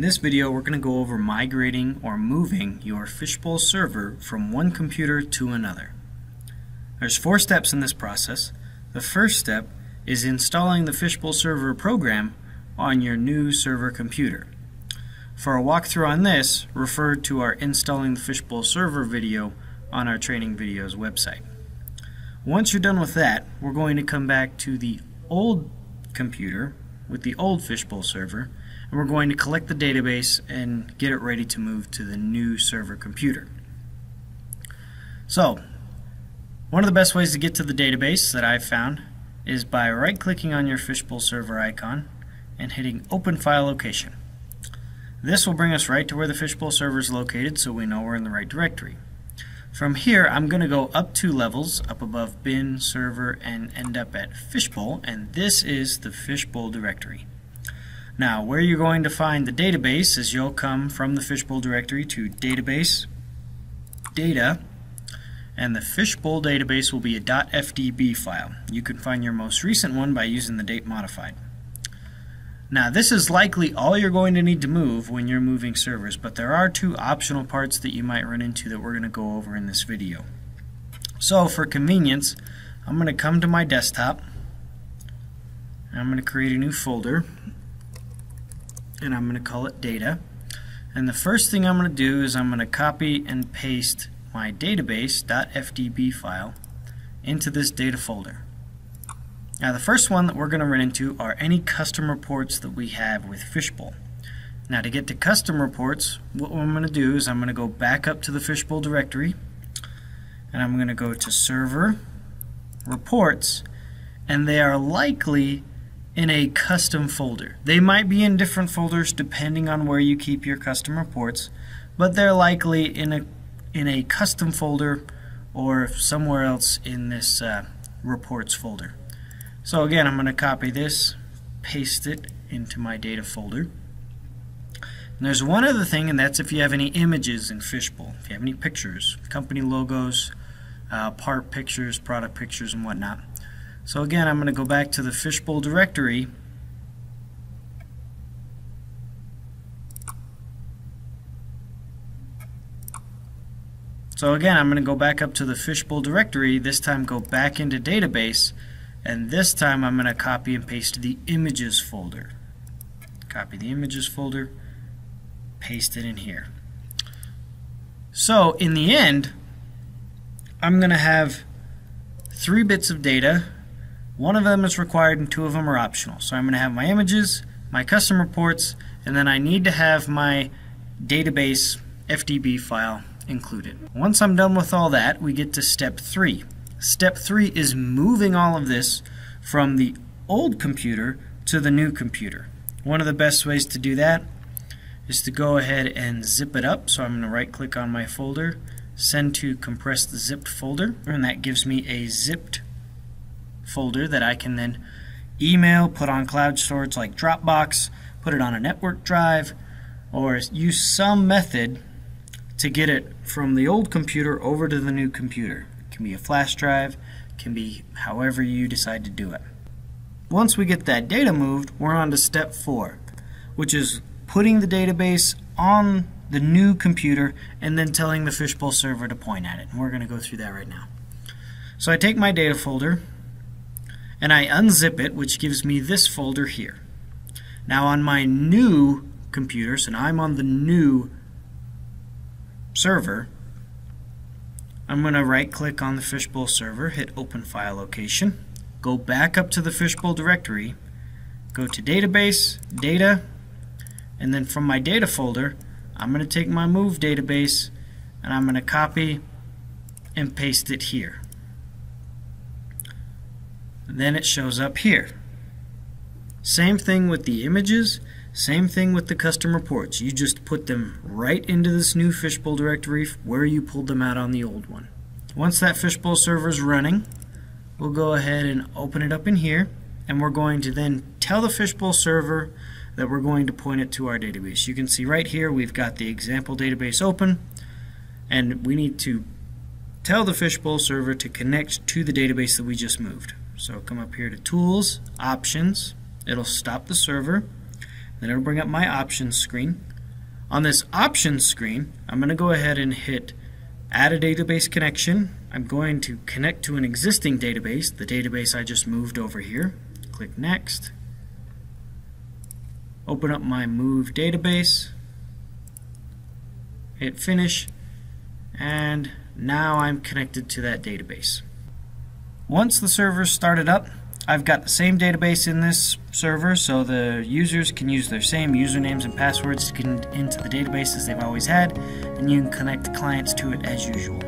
this video, we're going to go over migrating or moving your Fishbowl server from one computer to another. There's 4 steps in this process. The first step is installing the Fishbowl server program on your new server computer. For a walkthrough on this, refer to our Installing the Fishbowl server video on our training videos website. Once you're done with that, we're going to come back to the old computer with the old Fishbowl server, and we're going to collect the database and get it ready to move to the new server computer. So, one of the best ways to get to the database that I've found is by right-clicking on your Fishbowl server icon and hitting Open File Location. This will bring us right to where the Fishbowl server is located, so we know we're in the right directory. From here, I'm going to go up 2 levels, up above bin, server, and end up at Fishbowl, and this is the Fishbowl directory. Now, where you're going to find the database is you'll come from the Fishbowl directory to Database, Data, and the Fishbowl database will be a .fdb file. You can find your most recent one by using the date modified. Now, this is likely all you're going to need to move when you're moving servers, but there are 2 optional parts that you might run into that we're going to go over in this video. So, for convenience, I'm going to come to my desktop, and I'm going to create a new folder, and I'm going to call it Data. And the first thing I'm going to do is I'm going to copy and paste my database.fdb file into this data folder. Now, the first one that we're going to run into are any custom reports that we have with Fishbowl. Now, to get to custom reports, what I'm going to do is I'm going to go back up to the Fishbowl directory, and I'm going to go to Server, Reports, and they are likely in a custom folder. They might be in different folders depending on where you keep your custom reports, but they're likely in a custom folder or somewhere else in this reports folder. So again, I'm going to copy this, paste it into my data folder. And there's one other thing, and that's if you have any images in Fishbowl. If you have any pictures, company logos, part pictures, product pictures, and whatnot. So again, I'm going to go back to the Fishbowl directory. So again, I'm going to go back up to the Fishbowl directory, this time go back into database, and this time I'm going to copy and paste the images folder. Copy the images folder, paste it in here. So in the end, I'm going to have 3 bits of data. 1 of them is required and 2 of them are optional. So I'm going to have my images, my custom reports, and then I need to have my database FDB file included. Once I'm done with all that, we get to step 3. Step 3 is moving all of this from the old computer to the new computer. One of the best ways to do that is to go ahead and zip it up. So I'm going to right click on my folder, send to compressed zipped folder, and that gives me a zipped folder that I can then email, put on cloud storage like Dropbox, put it on a network drive, or use some method to get it from the old computer over to the new computer. It can be a flash drive, it can be however you decide to do it. Once we get that data moved, we're on to step 4, which is putting the database on the new computer and then telling the Fishbowl server to point at it. And we're going to go through that right now. So I take my data folder and I unzip it, which gives me this folder here. Now on my new computer, so now I'm on the new server, I'm going to right click on the Fishbowl server, hit Open File Location, go back up to the Fishbowl directory, go to Database, Data, and then from my data folder, I'm going to take my Move database and I'm going to copy and paste it here. Then it shows up here. Same thing with the images, same thing with the custom reports. You just put them right into this new Fishbowl directory where you pulled them out on the old one. Once that Fishbowl server is running, we'll go ahead and open it up in here, and we're going to then tell the Fishbowl server that we're going to point it to our database. You can see right here we've got the example database open, and we need to tell the Fishbowl server to connect to the database that we just moved. So come up here to Tools, Options, it'll stop the server, then it'll bring up my options screen. On this options screen, I'm going to go ahead and hit Add a database connection. I'm going to connect to an existing database, the database I just moved over here. Click Next. Open up my Move database. Hit Finish. And now I'm connected to that database. Once the server's started up, I've got the same database in this server, so the users can use their same usernames and passwords to get into the database as they've always had, and you can connect clients to it as usual.